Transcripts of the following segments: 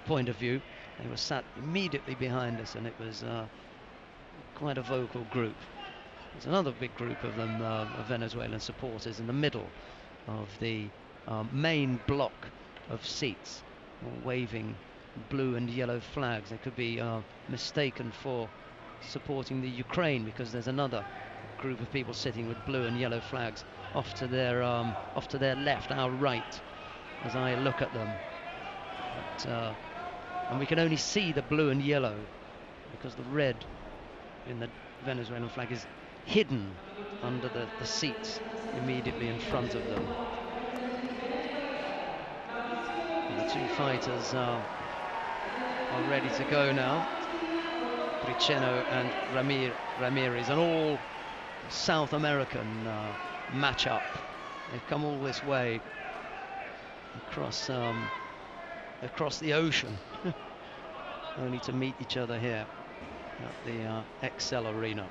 point of view. They were sat immediately behind us, and it was quite a vocal group. There's another big group of them, of Venezuelan supporters, in the middle of the main block of seats, waving blue and yellow flags. They could be mistaken for supporting the Ukraine, because there's another group of people sitting with blue and yellow flags off to their left, our right, as I look at them. But, and we can only see the blue and yellow because the red in the Venezuelan flag is hidden under the seats immediately in front of them. And the two fighters are ready to go now. BRICENO and RAMIREZ, an all South American matchup. They've come all this way across the ocean only to meet each other here at the Excel Arena.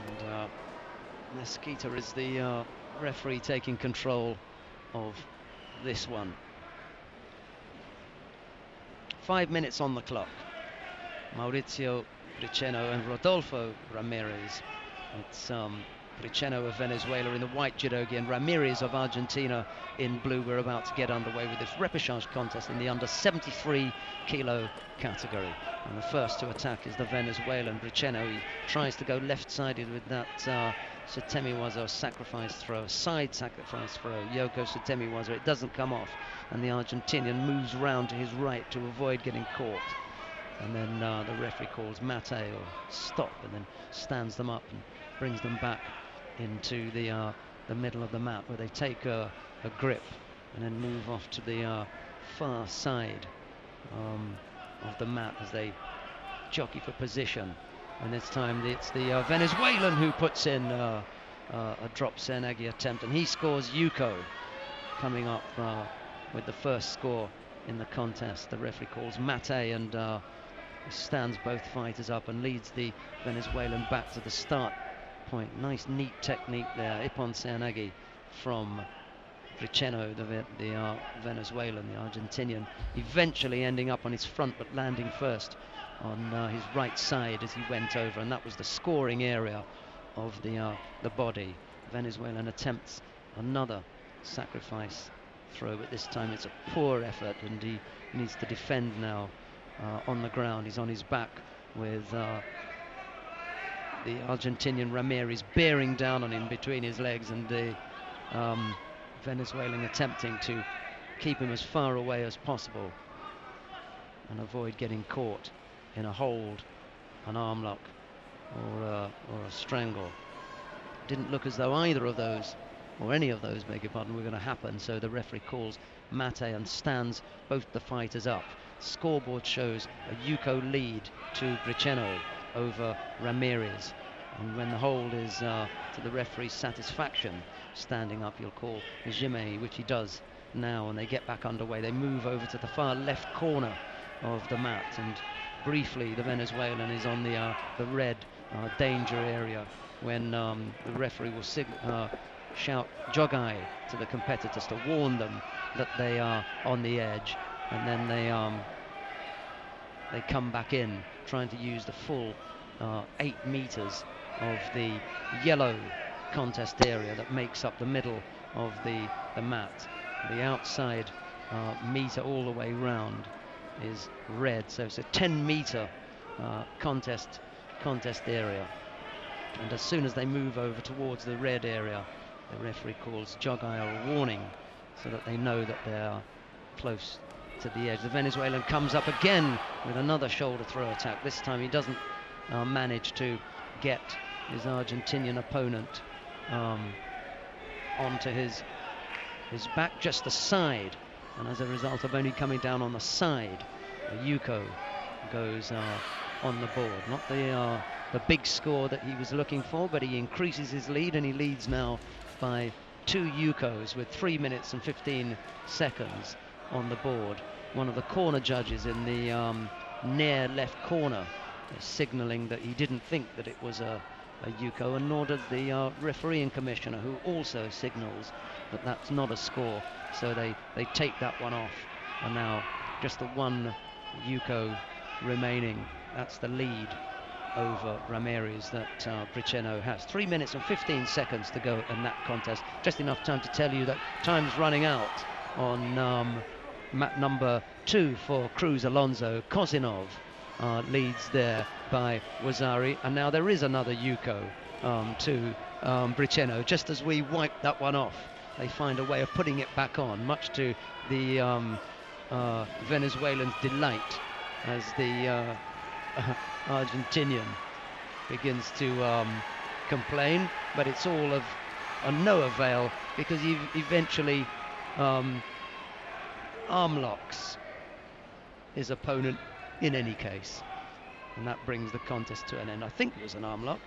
And Mesquita is the referee taking control of this one. 5 minutes on the clock. Mauricio, BRICENO and Rodolfo RAMIREZ. It's BRICENO of Venezuela in the white judogi and RAMIREZ of Argentina in blue. We're about to get underway with this repechage contest in the under 73 kilo category. And the first to attack is the Venezuelan BRICENO. He tries to go left-sided with that Sutemiwaza sacrifice throw, side sacrifice throw, Yoko Sutemiwaza. It doesn't come off, and the Argentinian moves round to his right to avoid getting caught. And then the referee calls mate, or stop, and then stands them up and brings them back into the middle of the mat, where they take a grip and then move off to the far side of the mat as they jockey for position. And this time it's the Venezuelan who puts in a drop senagi attempt, and he scores Yuko, coming up with the first score in the contest. The referee calls mate, and stands both fighters up and leads the Venezuelan back to the start point. Nice neat technique there, Ippon senagi from BRICENO, the Venezuelan, the Argentinian, eventually ending up on his front but landing first on his right side as he went over, and that was the scoring area of the body. Venezuelan attempts another sacrifice throw, but this time it's a poor effort, and he needs to defend now on the ground. He's on his back with the Argentinian RAMIREZ bearing down on him between his legs, and the Venezuelan attempting to keep him as far away as possible and avoid getting caught in a hold, an arm lock, or a strangle. Didn't look as though either of those, or any of those, beg your pardon, were going to happen, so the referee calls mate and stands both the fighters up. Scoreboard shows a Yuko lead to BRICENO over RAMIREZ, and when the hold is to the referee's satisfaction, standing up, you'll call Jime, which he does now, and they get back underway. They move over to the far left corner of the mat, and briefly the Venezuelan is on the red danger area when the referee will shout jogai to the competitors to warn them that they are on the edge, and then they come back in, trying to use the full 8 meters of the yellow contest area that makes up the middle of the mat. The outside meter all the way round is red, so it's a 10-meter contest area, and as soon as they move over towards the red area, the referee calls jogai, or a warning, so that they know that they are close to the edge. The Venezuelan comes up again with another shoulder throw attack. This time he doesn't manage to get his Argentinian opponent onto his back, just the side, and as a result of only coming down on the side, Yuko goes on the board. Not the big score that he was looking for, but he increases his lead, and he leads now by 2 Yukos with 3 minutes and 15 seconds on the board. One of the corner judges in the near left corner is signaling that he didn't think that it was a a yuko, and nor does the refereeing commissioner, who also signals that that's not a score. So they take that one off, and now just the one yuko remaining. That's the lead over Ramirez that BRICENO has. 3 minutes and 15 seconds to go in that contest. Just enough time to tell you that time's running out on mat number 2 for Cruz Alonso. Kozinov leads there by Wazari, and now there is another yuko to BRICENO. Just as we wipe that one off, they find a way of putting it back on, much to the Venezuelan's delight, as the Argentinian begins to complain, but it's all of no avail, because he eventually arm locks his opponent in any case, and that brings the contest to an end. I think it was an arm lock,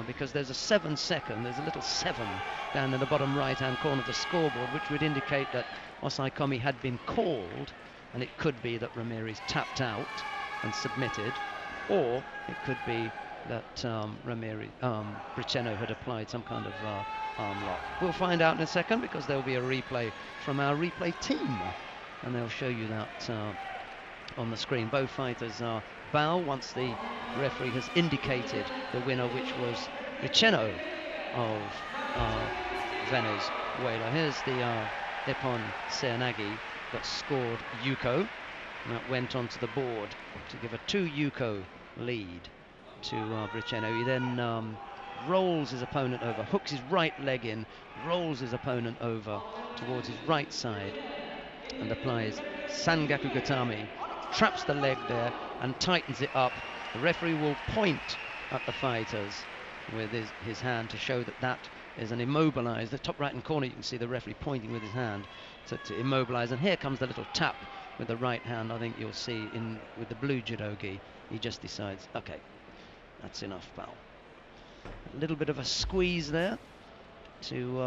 because there's a 7-second, there's a little 7 down in the bottom right hand corner of the scoreboard, which would indicate that Osei Komi had been called, and it could be that Ramirez tapped out and submitted, or it could be that BRICENO had applied some kind of arm lock. We'll find out in a second, because there'll be a replay from our replay team, and they'll show you that on the screen. Both fighters bow once the referee has indicated the winner, which was BRICENO of Venezuela. Here's the Nippon Seoinage that scored yuko, and that went onto the board to give a 2 yuko lead to BRICENO. He then rolls his opponent over, hooks his right leg in, rolls his opponent over towards his right side, and applies Sangaku Gatame, traps the leg there and tightens it up. The referee will point at the fighters with his hand to show that that is an immobilized. The top right hand corner, you can see the referee pointing with his hand to immobilize, and here comes the little tap with the right hand. I think you'll see with the blue judogi, he just decides, okay, that's enough, pal. A little bit of a squeeze there to